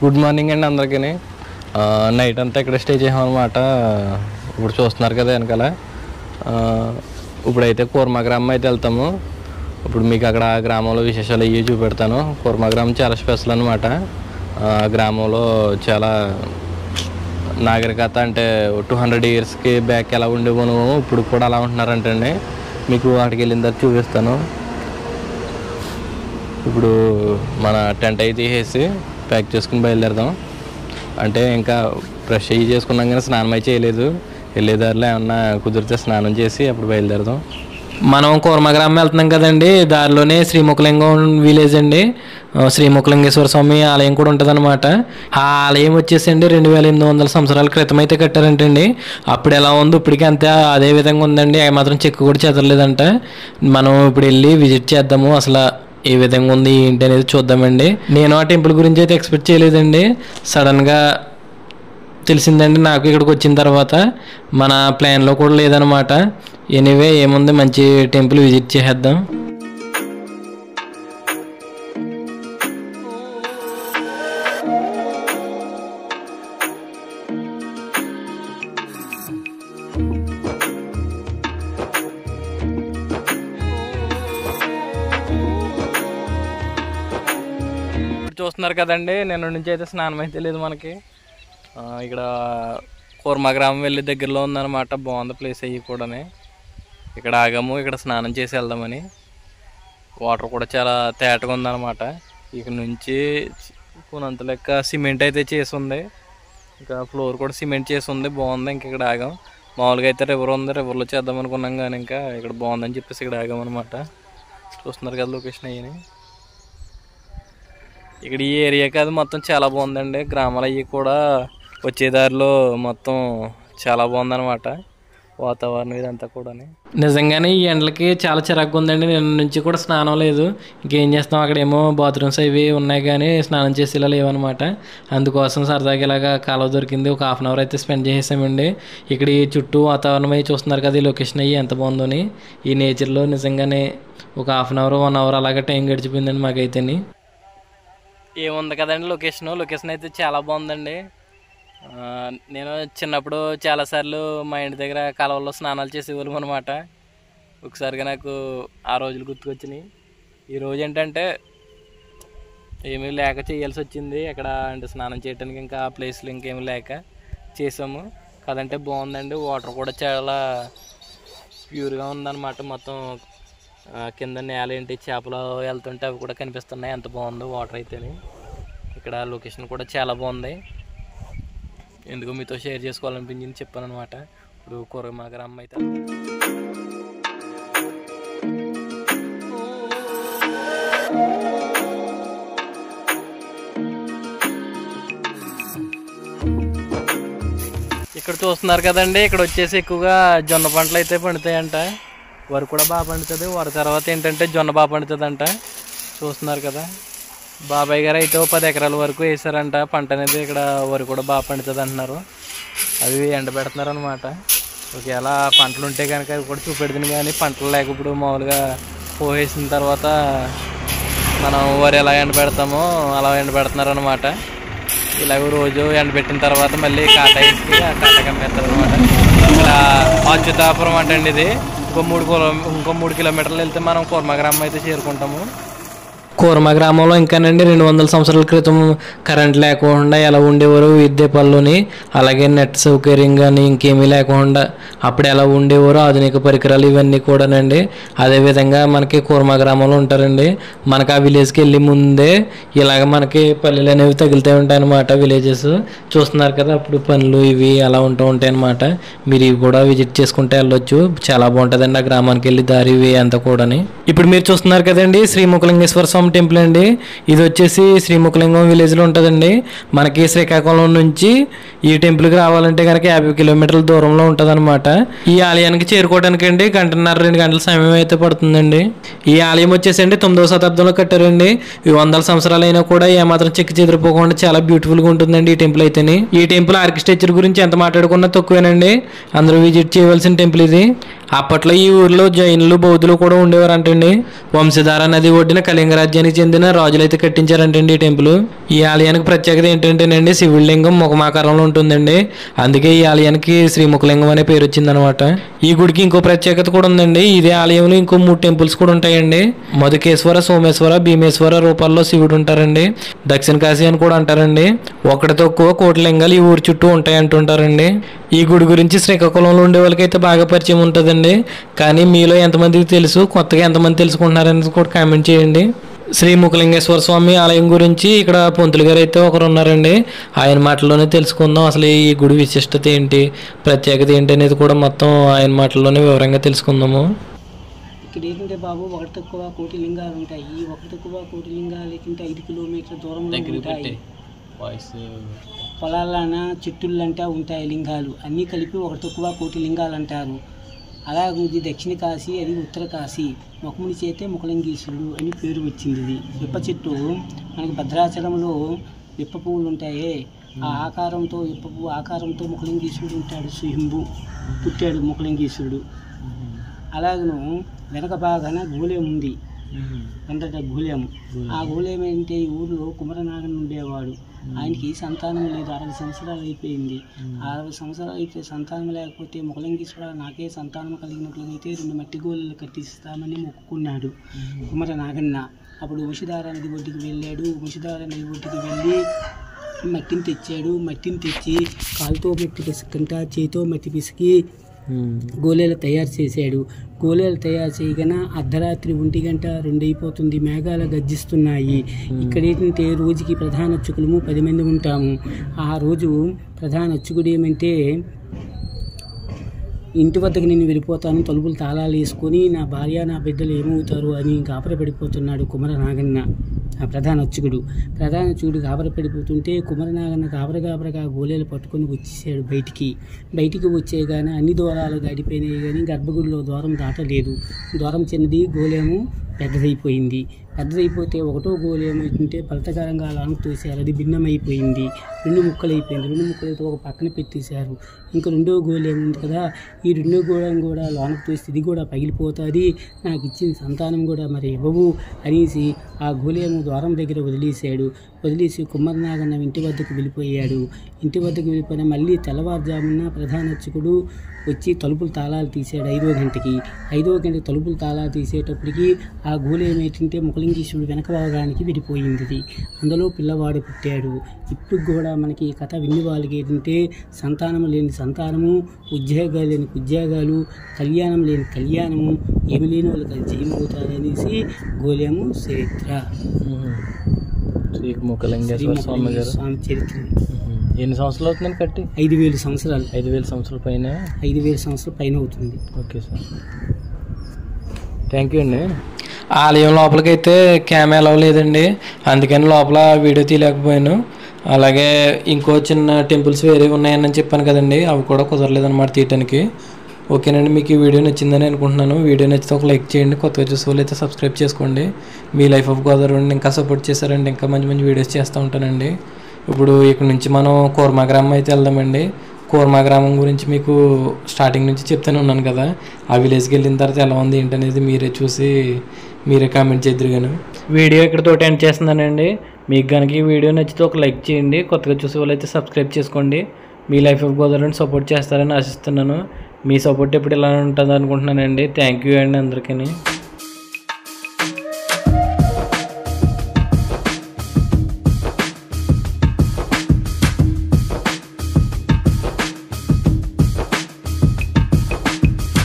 Good morning అండి అందరికీ. Night అంతా ఇక్కడ స్టే చేసామన్నమాట. ఇప్పుడు చూస్తున్నారు కదా వెనకాల. ఇప్పుడైతే కూర్మ గ్రామం అయితే వెళ్తాము. ఇప్పుడు మీకు అక్కడ గ్రామంలో విశేషాలు ఇవి చూపెడతాను. కూర్మ గ్రామం చాలా స్పెషల్ అనమాట. గ్రామంలో చాలా నాగరికత, అంటే 200 yearsకి బ్యాక్ ఎలా ఉండేవను ఇప్పుడు కూడా అలా ఉంటున్నారంటండి. మీకు వాటికి వెళ్ళిన తర్వాత చూపిస్తాను. ఇప్పుడు మన టెంట్ అయితే తీసేసి ప్యాక్ చేసుకుని బయలుదేరదాం. అంటే ఇంకా బ్రష్ అయ్యి చేసుకున్నాం కానీ స్నానం అయితే చేయలేదు. వెళ్ళేదారిలో ఏమన్నా కుదిరితే స్నానం చేసి అప్పుడు బయలుదేరదాం. మనం కూర్మ గ్రామం వెళ్తున్నాం కదండి. దారిలోనే శ్రీముఖలింగం విలేజ్ అండి. శ్రీముఖలింగేశ్వర స్వామి ఆలయం కూడా ఉంటుంది అనమాట. ఆ ఆలయం వచ్చేసండి 2800 సంవత్సరాల క్రితం అయితే కట్టారంటండి. అప్పుడు ఎలా ఉందో ఇప్పటికీ అంతే అదే విధంగా ఉందండి. అవి మాత్రం చెక్కు కూడా చెదరలేదంట. మనం ఇప్పుడు వెళ్ళి విజిట్ చేద్దాము. అసలు ఏ విధంగా ఉంది ఏంటి అనేది చూద్దామండి. నేను ఆ టెంపుల్ గురించి అయితే ఎక్స్పెక్ట్ చేయలేదండి. సడన్గా తెలిసిందండి నాకు ఇక్కడికి వచ్చిన తర్వాత. మన ప్లాన్లో కూడా లేదనమాట. ఎనీవే ఏముంది, మంచి టెంపుల్ విజిట్ చేసేద్దాం. చూస్తున్నారు కదండి, నిన్న నుంచి అయితే స్నానం అయితే లేదు మనకి. ఇక్కడ కూర్మ గ్రామం వెళ్ళి దగ్గరలో ఉందన్నమాట. బాగుంది ప్లేస్ అయ్యి కూడా. ఇక్కడ ఆగాము, ఇక్కడ స్నానం చేసి వెళ్దామని. వాటర్ కూడా చాలా తేటగా ఉందన్నమాట. ఇక్కడ నుంచి కొనంత లెక్క సిమెంట్ అయితే చేసి ఉంది. ఇంకా ఫ్లోర్ కూడా సిమెంట్ చేసి ఉంది, బాగుంది. ఇంక ఇక్కడ ఆగాం. మామూలుగా అయితే రివర్ ఉంది, రివర్లో చేద్దాం అనుకున్నాం కానీ ఇంకా ఇక్కడ బాగుందని చెప్పేసి ఇక్కడ ఆగామన్నమాట. చూస్తున్నారు కదా లొకేషన్ అయ్యి. ఇక్కడ ఈ ఏరియా కాదు మొత్తం చాలా బాగుందండి. గ్రామాలు అవి కూడా వచ్చేదారిలో మొత్తం చాలా బాగుందన్నమాట. వాతావరణం ఇదంతా కూడా నిజంగానే ఈ ఎండలకి చాలా చిరాకుగా ఉందండి. నిన్న నుంచి కూడా స్నానం లేదు. ఇంకేం చేస్తాం, అక్కడేమో బాత్రూమ్స్ అవి ఉన్నాయి కానీ స్నానం చేసి ఇలా లేవన్నమాట. అందుకోసం సరదాగా ఇలాగా కాలువ దొరికింది, ఒక 1/2 hour అయితే స్పెండ్ చేసేసామండి. ఇక్కడ ఈ చుట్టూ వాతావరణం అవి చూస్తున్నారు కదా, ఈ లొకేషన్ అయ్యి ఎంత బాగుందని. ఈ నేచర్లో నిజంగానే ఒక 1/2 hour 1 hour అలాగే టైం గడిచిపోయిందండి మాకైతేని. ఏముంది కదండి లొకేషన్ అయితే చాలా బాగుందండి. నేను చిన్నప్పుడు చాలాసార్లు మా ఇంటి దగ్గర కాలువల్లో స్నానాలు చేసేవాళ్ళం అనమాట. ఒకసారిగా నాకు ఆ రోజులు గుర్తుకొచ్చినాయి. ఈరోజు ఏంటంటే ఏమీ లేక చేయాల్సి వచ్చింది అక్కడ. అంటే స్నానం చేయడానికి ఇంకా ఆ ప్లేస్లో ఇంకేమీ లేక చేసాము కదంటే. బాగుందండి, వాటర్ కూడా చాలా ప్యూర్గా ఉందన్నమాట. మొత్తం కింద నేల ఏంటి చేపలు వెళ్తుంటే అవి కూడా కనిపిస్తున్నాయి. ఎంత బాగుందో వాటర్ అయితేనే. ఇక్కడ లొకేషన్ కూడా చాలా బాగుంది. ఎందుకు మీతో షేర్ చేసుకోవాలనిపించింది చెప్పాను అనమాట. ఇప్పుడు కూర్మ గ్రామం అయితే ఇక్కడ చూస్తున్నారు కదండి. ఇక్కడ వచ్చేసి ఎక్కువగా జొన్న పంటలు అయితే పండుతాయంట. వరి కూడా బాగా పండుతుంది. వరి తర్వాత ఏంటంటే జొన్న బాగా పండుతుంది అంట. చూస్తున్నారు కదా, బాబాయ్ గారు అయితే 10 ఎకరాల వరకు వేసారంట పంట అనేది. ఇక్కడ వరి కూడా బాగా పండుతుంది అంటున్నారు. అవి ఎండబెడుతున్నారు అనమాట. ఒకవేళ పంటలు ఉంటే కనుక అవి కూడా చూపెడుతుంది. కానీ పంటలు లేక ఇప్పుడు మామూలుగా పోసేసిన తర్వాత మనం వరి ఎలా ఎండబెడతామో అలా ఎండబెడుతున్నారు అనమాట. ఇలాగ రోజు ఎండబెట్టిన తర్వాత మళ్ళీ కాటా వేసి ఆ కాటా కమ్మేస్తారు అనమాట. ఇక్కడ అచ్యుతాపురం అంటండి. ఇది ఇంకో 3 కిలోమీటర్లు వెళ్తే మనం కూర్మ గ్రామం అయితే చేరుకుంటాము. కూర్మ గ్రామంలో ఇంకానండి 200 సంవత్సరాల క్రితం కరెంట్ లేకుండా ఎలా ఉండేవారు వీధి దీపాల్లోని. అలాగే నెట్ సౌకర్యం కానీ ఇంకేమీ లేకుండా అప్పుడు ఎలా ఉండేవారు, ఆధునిక పరికరాలు ఇవన్నీ కూడానండి. అదేవిధంగా మనకి కూర్మ గ్రామంలో ఉంటారండి. మనకు ఆ విలేజ్కి వెళ్ళి ముందే ఇలాగ మనకి పల్లెలు అనేవి తగులుతూ ఉంటాయి అన్నమాట. విలేజెస్ చూస్తున్నారు కదా, అప్పుడు పనులు ఇవి అలా ఉంటాయి అన్నమాట. మీరు ఇవి కూడా విజిట్ చేసుకుంటే వెళ్ళొచ్చు. చాలా బాగుంటుందండి ఆ గ్రామానికి వెళ్ళి దారి ఇవి అంతా కూడా. ఇప్పుడు మీరు చూస్తున్నారు కదండి శ్రీముఖలింగేశ్వర స్వామి టెంపుల్ అండి. ఇది వచ్చేసి శ్రీముఖలింగం విలేజ్లో ఉంటుందండి. మనకి శ్రీకాకుళం నుంచి ఈ టెంపుల్కి రావాలంటే కనుక 50 కిలోమీటర్ల దూరంలో ఉంటుంది అనమాట. ఈ ఆలయానికి చేరుకోవడానికి అండి 1.5-2 గంటల సమయం అయితే పడుతుందండి. ఈ ఆలయం వచ్చేసండి 9వ శతాబ్దంలో కట్టారండి. 100 సంవత్సరాలు అయినా కూడా ఏమాత్రం చెక్కి చెదిరిపోకుండా చాలా బ్యూటిఫుల్గా ఉంటుందండి ఈ టెంపుల్ అయితేనే. ఈ టెంపుల్ ఆర్కిటెక్చర్ గురించి ఎంత మాట్లాడుకున్నా తక్కువేనండి. అందరూ విజిట్ చేయవలసిన టెంపుల్ ఇది. అప్పట్లో ఈ ఊర్లో జైనులు బౌద్ధులు కూడా ఉండేవారు అంటండి. వంశధార నది ఒడ్డిన కళింగ రాజ్యం సామ్రాజ్యానికి చెందిన రాజులైతే కట్టించారంటండి ఈ టెంపుల్. ఈ ఆలయానికి ప్రత్యేకత ఏంటంటేనండి శివులింగం ముఖమాకారంలో ఉంటుందండి. అందుకే ఈ ఆలయానికి శ్రీముఖలింగం అనే పేరు వచ్చిందనమాట. ఈ గుడికి ఇంకో ప్రత్యేకత కూడా ఉందండి. ఇదే ఆలయంలో ఇంకో 3 టెంపుల్స్ కూడా ఉంటాయండి. మధుకేశ్వర, సోమేశ్వర, భీమేశ్వర రూపాల్లో శివుడు ఉంటారండి. దక్షిణ కాశీ అని కూడా అంటారండి. ఒకటి తక్కువ కోటి లింగాలు ఈ ఊరి చుట్టూ ఉంటాయి అంటుంటారండి. ఈ గుడి గురించి శ్రీకాకుళంలో ఉండే వాళ్ళకైతే బాగా పరిచయం ఉంటుందండి. కానీ మీలో ఎంతమందికి తెలుసు, కొత్తగా ఎంతమంది తెలుసుకుంటున్నారనేది కూడా కామెంట్ చేయండి. శ్రీ ముఖలింగేశ్వర స్వామి ఆలయం గురించి ఇక్కడ పంతులు గారు అయితే ఒకరు ఉన్నారండి. ఆయన మాటల్లోనే తెలుసుకుందాం అసలు ఈ గుడి విశిష్టత ఏంటి, ప్రత్యేకత ఏంటి అనేది కూడా మొత్తం ఆయన మాటల్లోనే వివరంగా తెలుసుకుందాము. ఇక్కడ ఏంటంటే బాబు, ఒకటి తక్కువ కోటి లింగాలు ఉంటాయి. ఈ ఒకటి తక్కువ కోటి లింగాలు ఏంటంటే 5 కిలోమీటర్ల దూరంలో ఉంటాయి. పొలాలన చెట్టులంటా ఉంటాయి లింగాలు అన్నీ కలిపి ఒకటి తక్కువ కోటి లింగాలు అంటారు. అలాగే ఇది దక్షిణ కాశీ, అది ఉత్తర కాశీ. ముఖముని చేతే ముఖలింగేశ్వరుడు అని పేరు వచ్చింది. ఇది విప్ప చెట్టు మనకి భద్రాచలంలో విప్ప పువ్వులు ఉంటాయి. ఆ ఆకారంతో విప్ప పువ్వు ఆకారంతో ముఖలింగేశ్వరుడు ఉంటాడు. స్వయంభూ పుట్టాడు ముఖలింగేశ్వరుడు. అలాగను వెనక భాగాన గోలేం ఉంది, వెంటట గోలేం. ఆ గోలేం అంటే ఈ ఊరిలో కుమరనాగన్ ఉండేవాడు. ఆయనకి సంతానం లేదు, 60 సంవత్సరాలు అయిపోయింది. 60 సంవత్సరాలు అయితే సంతానం లేకపోతే ముఖలింగేశ్వర నాకే సంతానం కలిగినట్లయితే 2 మట్టి గోళీలు కట్టిస్తామని మొక్కుకున్నాడు కుమర నాగన్న. అప్పుడు వంశధార నది ఒడ్డుకి వెళ్ళాడు. వంశధార నది ఒడ్డుకి వెళ్ళి మట్టిని తెచ్చాడు. మట్టిని తెచ్చి కాలుతో మట్టి పిసుకుంటా చేతో మట్టి పిసికి గోళీలు తయారు చేశాడు. గోళీలు తయారు చేయగానే అర్ధరాత్రి 1 గంట 2 అయిపోతుంది. మేఘాలు గర్జిస్తున్నాయి. ఇక్కడ ఏంటంటే రోజుకి ప్రధాన అర్చకులము 10 మంది ఉంటాము. ఆ రోజు ప్రధాన అర్చకుడు ఏమంటే, ఇంటి వద్దకు నేను వెళ్ళిపోతాను, తలుపులు తాళాలు వేసుకొని నా భార్య నా బిడ్డలు ఏమవుతారు అని గాబరపడిపోతున్నాడు కుమర నాగన్న. ఆ ప్రధాన అర్చకుడు గాబరపడిపోతుంటే కుమర నాగన్న గాబరగా గోళీలు పట్టుకొని వచ్చేసాడు బయటికి వచ్చేగానే అన్ని దూరాలు దాటిపోయినాయి. కానీ గర్భగుడిలో ద్వారం దాటలేదు. ద్వారం చిన్నది, గోళేము పెద్దదైపోతే ఒకటో గోళం ఏమైందంటే బలతకారంగా లాంగ్ తోసారు. అది భిన్నమైపోయింది, 2 ముక్కలైపోయింది. 2 ముక్కలైతే ఒక పక్కన పెట్టేశారు. ఇంకా 2వ గోళం ఉంది కదా, ఈ 2వ గోళం కూడా లోనకు తోస్తే ఇది కూడా పగిలిపోతుంది, నాకు ఇచ్చిన సంతానం కూడా మరి ఇవ్వవు అనేసి ఆ గోళము ద్వారం దగ్గర వదిలేసి కుమ్మరనాగన్న ఇంటి వద్దకు వెళ్ళిపోయాడు. ఇంటి వద్దకు వెళ్ళిపోయిన మళ్ళీ తెల్లవారుజామున ప్రధాన అర్చకుడు వచ్చి తలుపులు తాళాలు తీశాడు. 5వ గంటకి తలుపులు తాళాలు తీసేటప్పటికి ఆ గోళం ఏంటంటే ముఖలింగేశ్వరుడు వెనక భాగానికి విడిపోయింది. అందులో పిల్లవాడు పుట్టాడు. ఇప్పుడు కూడా మనకి ఈ కథ విన్ని వాళ్ళకి ఏంటంటే సంతానం లేని సంతానము, ఉద్యోగాలు లేని ఉద్యోగాలు, కళ్యాణం లేని కళ్యాణము, ఏమి లేని వాళ్ళు కలిసి ఏమవుతారనేసి గోళము చరిత్ర. స్వామి చరిత్ర. ఎన్ని సంవత్సరాలు అవుతుందని కట్టి? 5,000 సంవత్సరాలు. 5,000 సంవత్సరాల పైన. 5,000 సంవత్సరాల పైన అవుతుంది. ఓకే సార్, థ్యాంక్ యూ అండి. ఆలయం లోపలికైతే కెమెరా లేదండి, అందుకని లోపల వీడియో తీయలేకపోయాను. అలాగే ఇంకో చిన్న టెంపుల్స్ వేరే ఉన్నాయని చెప్పాను కదండి, అవి కూడా కుదరలేదన్నమాట తీయటానికి. ఓకేనండి, మీకు ఈ వీడియో నచ్చిందని అనుకుంటున్నాను. వీడియో నచ్చితే ఒక లైక్ చేయండి, కొత్తగా చూసే వాళ్ళు అయితే సబ్స్క్రైబ్ చేసుకోండి. మీ లైఫ్ ఆఫ్ గోదావరి ఇంకా సపోర్ట్ చేశారండి, ఇంకా మంచి వీడియోస్ చేస్తూ ఉంటానండి. ఇప్పుడు ఇక్కడ నుంచి మనం కూర్మా గ్రామం అయితే వెళ్దామండి. కూర్మా గ్రామం గురించి మీకు స్టార్టింగ్ నుంచి చెప్తూనే ఉన్నాను కదా, ఆ విలేజ్కి వెళ్ళిన తర్వాత ఎలా ఉంది ఏంటనేది మీరే చూసి మీరే కామెంట్ చేద్దరు. కానీ వీడియో ఇక్కడతో ఎండ్ చేస్తున్నానండి. మీకు కనుక ఈ వీడియో నచ్చితే ఒక లైక్ చేయండి, కొత్తగా చూసే వాళ్ళు అయితే సబ్స్క్రైబ్ చేసుకోండి. మీ లైఫ్ ఆఫ్ గోదావరిని సపోర్ట్ చేస్తారని ఆశిస్తున్నాను. మీ సపోర్ట్ ఎప్పుడు ఇలా ఉంటుంది అనుకుంటున్నానండి. థ్యాంక్ యూ అండి అందరికీ.